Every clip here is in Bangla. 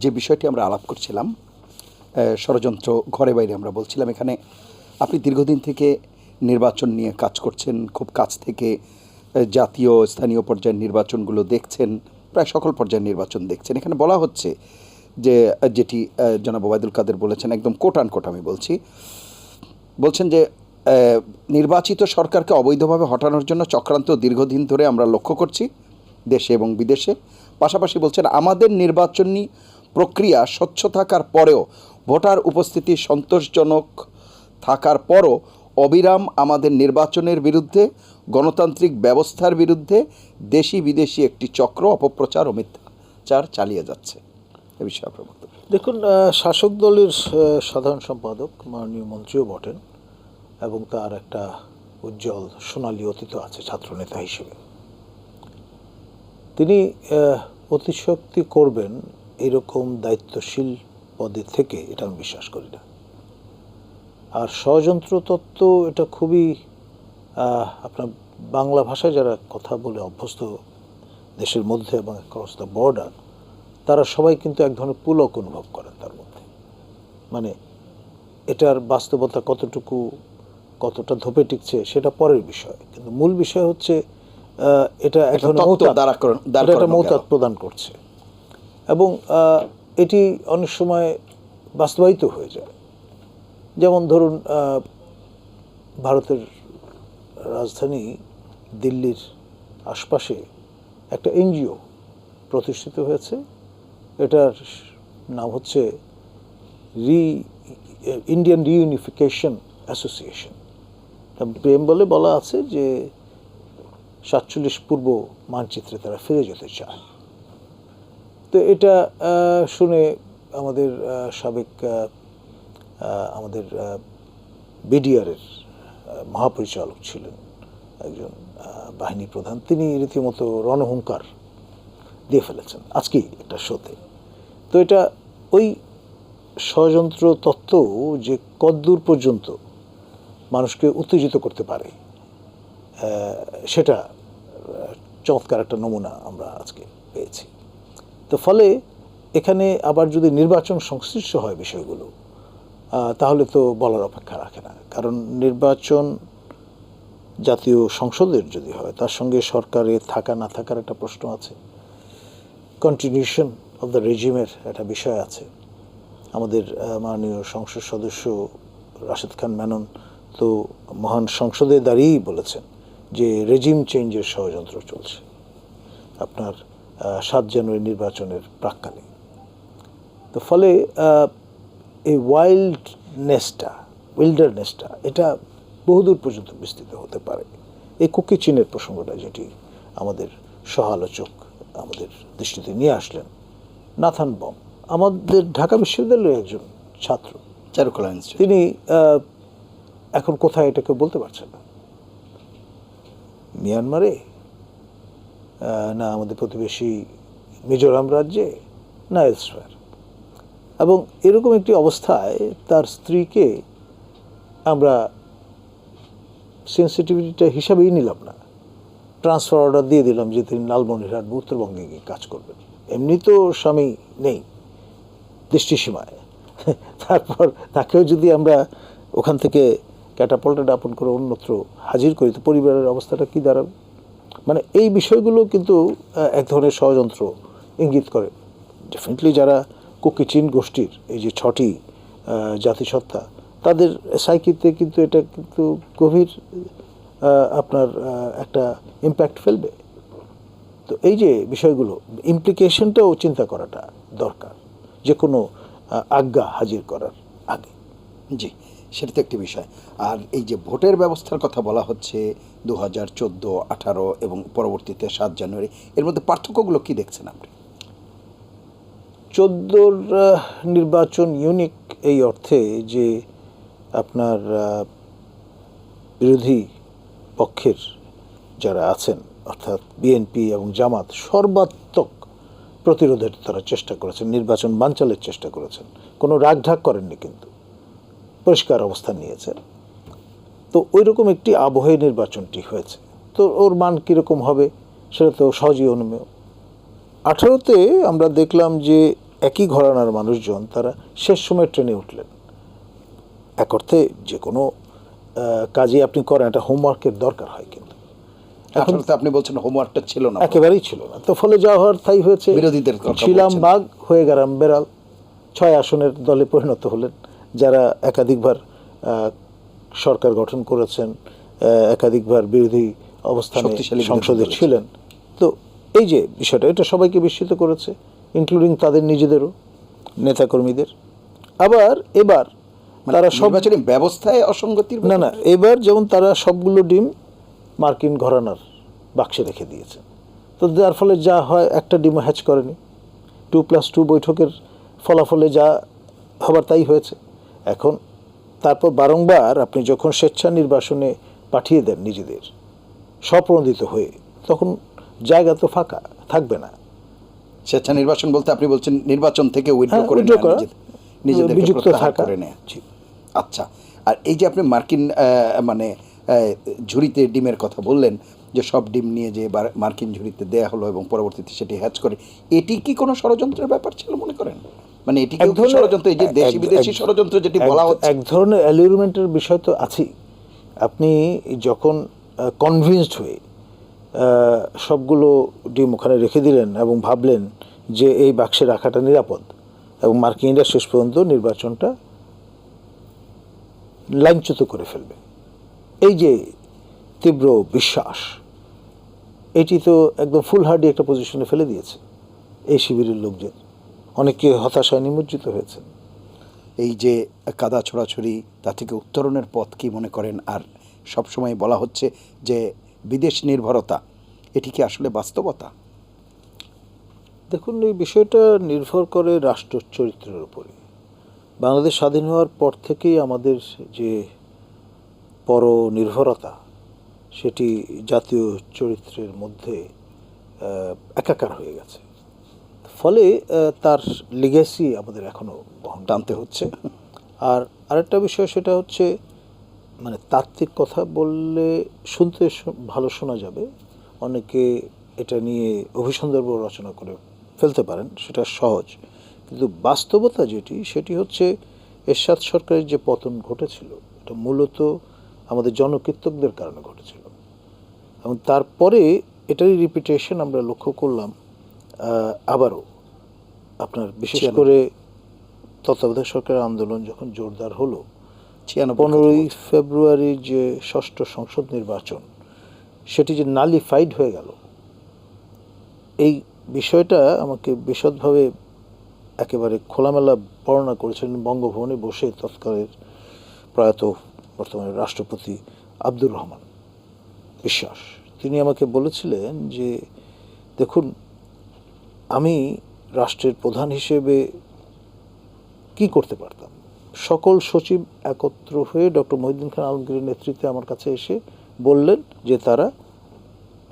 যে বিষয়টি আমরা আলাপ করছিলাম, ষড়যন্ত্র ঘরে বাইরে আমরা বলছিলাম, এখানে আপনি দীর্ঘদিন থেকে নির্বাচন নিয়ে কাজ করছেন, খুব কাছ থেকে জাতীয় স্থানীয় পর্যায়ের নির্বাচনগুলো দেখছেন, প্রায় সকল পর্যায়ের নির্বাচন দেখছেন। এখানে বলা হচ্ছে যে যেটি জনাব ওবায়দুল কাদের বলেছেন, একদম কোট আনকোট আমি বলছেন যে নির্বাচিত সরকারকে অবৈধভাবে হটানোর জন্য চক্রান্ত দীর্ঘদিন ধরে আমরা লক্ষ্য করছি দেশে এবং বিদেশে। পাশাপাশি বলছেন আমাদের নির্বাচনী প্রক্রিয়া স্বচ্ছ থাকার পরেও, ভোটার উপস্থিতি সন্তোষজনক থাকার পরও অবিরাম আমাদের নির্বাচনের বিরুদ্ধে, গণতান্ত্রিক ব্যবস্থার বিরুদ্ধে দেশি বিদেশি একটি চক্র অপপ্রচার ও মিথ্যাচার চালিয়ে যাচ্ছে। এ বিষয়ে আপনার বক্তব্য। দেখুন, শাসক দলের সাধারণ সম্পাদক মাননীয় মন্ত্রীও বটেন এবং তার একটা উজ্জ্বল সোনালী অতীত আছে ছাত্রনেতা হিসেবে। তিনি অতিশক্তি করবেন এরকম দায়িত্বশীল পদে থেকে, এটা আমি বিশ্বাস করি না। আর ষড়যন্ত্র তত্ত্ব এটা খুবই আপনার বাংলা ভাষায় যারা কথা বলে অভ্যস্ত দেশের মধ্যে এবং অ্যাক্রস দ্য বর্ডার, তারা সবাই কিন্তু এক ধরনের পুলক অনুভব করেন তার মধ্যে। মানে এটার বাস্তবতা কতটা ধোপে টিকছে সেটা পরের বিষয়, কিন্তু মূল বিষয় হচ্ছে এটা এক ধরনের মৌতাত প্রদান করছে এবং এটি অনেক সময় বাস্তবায়িত হয়ে যায়। যেমন ধরুন, ভারতের রাজধানী দিল্লির আশপাশে একটা এনজিও প্রতিষ্ঠিত হয়েছে, এটার নাম হচ্ছে ইন্ডিয়ান রিইউনিফিকেশন অ্যাসোসিয়েশন। প্রেমবলে বলা আছে যে 47 পূর্ব মানচিত্রে তারা ফিরে যেতে চায়। তো এটা শুনে আমাদের সাবেক আমাদের বিডিআরের মহাপরিচালক ছিলেন একজন বাহিনী প্রধান, তিনি রীতিমতো রণহুঙ্কার দিয়ে ফেলেছেন আজকেই একটা শোতে। তো এটা ওই ষড়যন্ত্র তত্ত্ব যে কদ্দূর পর্যন্ত মানুষকে উত্তেজিত করতে পারে, সেটা চমৎকার একটা নমুনা আমরা আজকে পেয়েছি। তো ফলে এখানে আবার যদি নির্বাচন সংশ্লিষ্ট হয় বিষয়গুলো, তাহলে তো বলার অপেক্ষা রাখে না। কারণ নির্বাচন জাতীয় সংসদের যদি হয়, তার সঙ্গে সরকারে থাকা না থাকার একটা প্রশ্ন আছে, কন্টিনিউশন অফ দ্য রেজিমের একটা বিষয় আছে। আমাদের মাননীয় সংসদ সদস্য রাশেদ খান মেনন তো মহান সংসদে দাঁড়িয়েই বলেছেন যে রেজিম চেঞ্জের ষড়যন্ত্র চলছে আপনার 7 জানুয়ারি নির্বাচনের প্রাক্কালে। তো ফলে এই উইল্ডারনেসটা এটা বহুদূর পর্যন্ত বিস্তৃত হতে পারে। এই কুকি চীনের প্রসঙ্গটা যেটি আমাদের সহ-আলোচক আমাদের দৃষ্টিতে নিয়ে আসলেন, নাথান বম আমাদের ঢাকা বিশ্ববিদ্যালয়ের একজন ছাত্র, চারুকলা, তিনি এখন কোথায় এটাকে বলতে পারছেন না। মিয়ানমারে, না আমাদের প্রতিবেশী মিজোরাম রাজ্যে, না এলসওয়্যার। এবং এরকম একটি অবস্থায় তার স্ত্রীকে আমরা সেন্সিটিভিটিটা হিসাবেই নিলাম না, ট্রান্সফার অর্ডার দিয়ে দিলাম যে তিনি লালমনিরহাট বা উত্তরবঙ্গে গিয়ে কাজ করবেন। এমনি তো স্বামী নেই দৃষ্টিসীমায়, তারপর তাকেও যদি আমরা ওখান থেকে ক্যাটাপল্টেড আপন করে অন্যত্র হাজির করি, তো পরিবারের অবস্থাটা কী দাঁড়াবে? মানে এই বিষয়গুলো কিন্তু এক ধরনের ষড়যন্ত্র ইঙ্গিত করে। ডেফিনেটলি যারা কুকি চীন গোষ্ঠীর এই যে 6টি জাতিসত্তা, তাদের সাইকিতে কিন্তু এটা কিন্তু গভীর আপনার একটা ইম্প্যাক্ট ফেলবে। তো এই যে বিষয়গুলো, ইমপ্লিকেশনটাও চিন্তা করাটা দরকার যে কোনো আজ্ঞা হাজির করার আগে। জি, সেটা তো একটি বিষয়। আর এই যে ভোটের ব্যবস্থার কথা বলা হচ্ছে 2014, 18 এবং পরবর্তীতে 7 জানুয়ারি, এর মধ্যে পার্থক্যগুলো কি দেখছেন আপনি? 14 নির্বাচন ইউনিক এই অর্থে যে আপনার বিরোধী পক্ষের যারা আছেন, অর্থাৎ বিএনপি এবং জামাত, সর্বাত্মক প্রতিরোধের তারা চেষ্টা করেছেন, নির্বাচন বানচালের চেষ্টা করেছেন, কোনো রাগঢাক করেননি, কিন্তু পরিষ্কার অবস্থান নিয়েছেন। তো ওই রকম একটি আবহে নির্বাচনটি হয়েছে। তো ওর মান কীরকম হবে সেটা তো সহজেই অনুমেয়। 18তে আমরা দেখলাম যে একই ঘরানার মানুষজন তারা শেষ সময় ট্রেনে উঠলেন। এক অর্থে যে কোনো কাজই আপনি করেন একটা হোমওয়ার্কের দরকার হয়, কিন্তু এখন তো আপনি বলছেন হোমওয়ার্কটা ছিল না, একেবারেই ছিল না। তো ফলে যা হওয়ার তাই হয়েছে। বিরোধীদের কথা ছিলাম বলছেন। বাঘ হয়ে গেলাম বেড়াল, 6 আসনের দলে পরিণত হলেন যারা একাধিকবার সরকার গঠন করেছেন, একাধিকবার বিরোধী অবস্থানে শক্তিশালী বিরোধী সংসদে দল ছিলেন। তো এই যে বিষয়টা, এটা সবাইকে বিস্মিত করেছে, ইনক্লুডিং তাদের নিজেদেরও, নেতাকর্মীদের। আবার এবার তারা সব নির্বাচনী ব্যবস্থায় অসঙ্গতির না না, এবার যেমন তারা সবগুলো ডিম মার্কিন ঘরানার বাক্সে রেখে দিয়েছেন। তো যার ফলে যা হয়, একটা ডিমও হ্যাচ করেনি। 2+2 বৈঠকের ফলাফলে যা হবার তাই হয়েছে। এখন তারপর বারংবার আপনি যখন স্বেচ্ছা নির্বাসনে পাঠিয়ে দেন নিজেদের স্বপ্রণোদিত হয়ে, তখন জায়গা তো ফাঁকা থাকবে না। স্বেচ্ছা নির্বাচন বলতে আপনি বলছেন নির্বাচন থেকে উইথড্র হ্যাঁ, করে withdraw নেয়া, করা, নিজেদেরকে বিযুক্ত প্রত্যাহার থাকা। করে নেয়া। আচ্ছা, আর এই যে আপনি মার্কিন মানে ঝুড়িতে ডিমের কথা বললেন, যে সব ডিম নিয়ে যে মার্কিন ঝুড়িতে দেয়া হলো এবং পরবর্তীতে সেটি হ্যাচ করে, এটি কি কোনো ষড়যন্ত্রের ব্যাপার ছিল মনে করেন? মানে এটি কি ষড়যন্ত্র, এই যে দেশি বিদেশি ষড়যন্ত্র যেটি বলা হচ্ছে? এক ধরনের অ্যালিউরমেন্টের বিষয় তো আছেই। আপনি যখন কনভিন্সড হয়ে সবগুলো ডিম ওখানে রেখে দিলেন এবং ভাবলেন যে এই বাক্সে রাখাটা নিরাপদ, এবং মার্কিনরা শেষ পর্যন্ত নির্বাচনটা লাইনচ্যুত করে ফেলবে, এই যে তীব্র বিশ্বাস, এটি তো একদম ফুলহার্ডি একটা পজিশনে ফেলে দিয়েছে এই শিবিরের লোকদের। অনেকে হতাশায় নিমজ্জিত হয়েছেন। এই যে কাদা ছোড়াছুড়ি, তা থেকে উত্তরণের পথ কি মনে করেন? আর সবসময় বলা হচ্ছে যে বিদেশ নির্ভরতা, এটি কি আসলে বাস্তবতা? দেখুন, এই বিষয়টা নির্ভর করে রাষ্ট্র চরিত্রের উপরে। বাংলাদেশ স্বাধীন হওয়ার পর থেকেই আমাদের যে পরনির্ভরতা, সেটি জাতীয় চরিত্রের মধ্যে একাকার হয়ে গেছে। ফলে তার লিগ্যাসি আমাদের এখনও বহন টানতে হচ্ছে। আর আরেকটা বিষয়, সেটা হচ্ছে মানে তাত্ত্বিক কথা বললে শুনতে ভালো শোনা যাবে, অনেকে এটা নিয়ে অভিসন্দর্ভ রচনা করে ফেলতে পারেন, সেটা সহজ। কিন্তু বাস্তবতা যেটি, সেটি হচ্ছে এরশাদ সরকারের যে পতন ঘটেছিল, এটা মূলত আমাদের জনকৃতজ্ঞদের কারণে ঘটেছিল। এবং তারপরে এটারই রিপিটেশন আমরা লক্ষ্য করলাম আবারও, আপনার বিশেষ করে তত্ত্বাবধায়ক সরকারের আন্দোলন যখন জোরদার হলো, 15ই ফেব্রুয়ারি যে ষষ্ঠ সংসদ নির্বাচন, সেটি যে নালিফাইড হয়ে গেল, এই বিষয়টা আমাকে বিশদভাবে একেবারে খোলামেলা বর্ণনা করেছিলেন বঙ্গভবনে বসে তৎকালের প্রয়াত বর্তমানে রাষ্ট্রপতি আব্দুর রহমান বিশ্বাস। তিনি আমাকে বলেছিলেন যে দেখুন, আমি রাষ্ট্রের প্রধান হিসেবে কি করতে পারতাম? সকল সচিব একত্র হয়ে ডক্টর মহিউদ্দিন খান আলমগীরের নেতৃত্বে আমার কাছে এসে বললেন যে তারা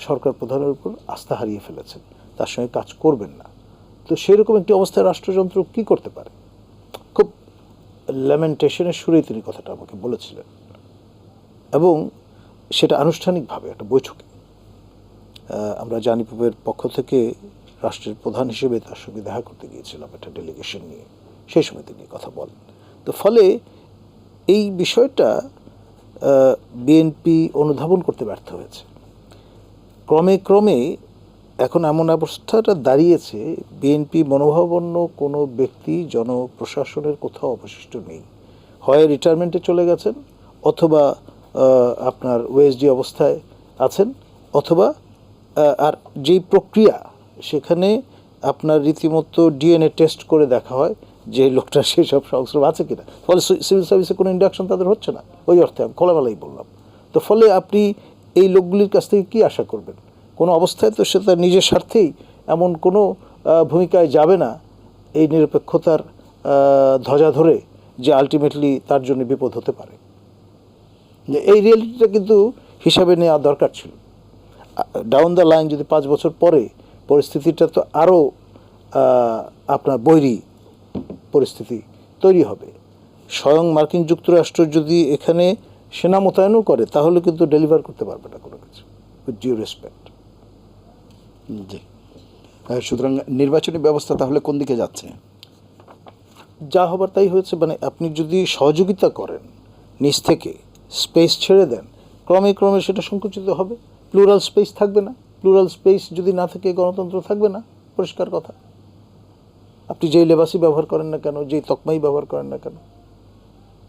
সরকার প্রধানের উপর আস্থা হারিয়ে ফেলেছেন, তার সঙ্গে কাজ করবেন না। তো সেরকম একটি অবস্থায় রাষ্ট্রযন্ত্র কি করতে পারে? খুব ল্যামেন্টেশনের সুরেই তিনি কথাটা আমাকে বলেছিলেন, এবং সেটা আনুষ্ঠানিকভাবে একটা বৈঠকে। আমরা জানিপুরের পক্ষ থেকে রাষ্ট্রের প্রধান হিসেবে তার সঙ্গে দেখা করতে গিয়েছিলাম একটা ডেলিগেশন নিয়ে, সেই সময় তিনি কথা বলেন। তো ফলে এই বিষয়টা বিএনপি অনুধাবন করতে ব্যর্থ হয়েছে। ক্রমে ক্রমে এখন এমন অবস্থাটা দাঁড়িয়েছে, বিএনপি মনোভাবাপন্ন কোনো ব্যক্তি জনপ্রশাসনের কোথাও অবশিষ্ট নেই। হয় রিটায়ারমেন্টে চলে গেছেন, অথবা আপনার ওএসডি অবস্থায় আছেন, অথবা আর যেই প্রক্রিয়া, সেখানে আপনার রীতিমতো ডিএনএ টেস্ট করে দেখা হয় যে লোকটা সেসব সংস্রব আছে কিনা। ফলে সিভিল সার্ভিসে কোনো ইন্ডাকশন তাদের হচ্ছে না, ওই অর্থে আমি খোলামেলাই বললাম। তো ফলে আপনি এই লোকগুলির কাছ থেকে কী আশা করবেন? কোনো অবস্থায় তো সে তার নিজের স্বার্থেই এমন কোনো ভূমিকায় যাবে না এই নিরপেক্ষতার ধ্বজা ধরে, যে আলটিমেটলি তার জন্য বিপদ হতে পারে। এই রিয়েলিটিটা কিন্তু হিসাবে নেওয়া দরকার ছিল। ডাউন দ্য লাইন যদি 5 বছর পরে পরিস্থিতিটা তো আরও আপনার বৈরী পরিস্থিতি তৈরি হবে। স্বয়ং মার্কিন যুক্তরাষ্ট্র যদি এখানে সেনা মোতায়েনও করে, তাহলে কিন্তু ডেলিভার করতে পারবে না কোনো কিছু, উইথ ডিউ রেসপেক্ট। জি, সুতরাং নির্বাচনী ব্যবস্থা তাহলে কোন দিকে যাচ্ছে? যা হবার তাই হয়েছে। মানে আপনি যদি সহযোগিতা করেন নিজ থেকে, স্পেস ছেড়ে দেন, ক্রমে ক্রমে সেটা সংকুচিত হবে, প্লুরাল স্পেস থাকবে না। প্লুরাল স্পেস যদি না থাকে গণতন্ত্র থাকবে না, পরিষ্কার কথা। আপনি যেই লেবাসই ব্যবহার করেন না কেন, যেই তকমাই ব্যবহার করেন না কেন,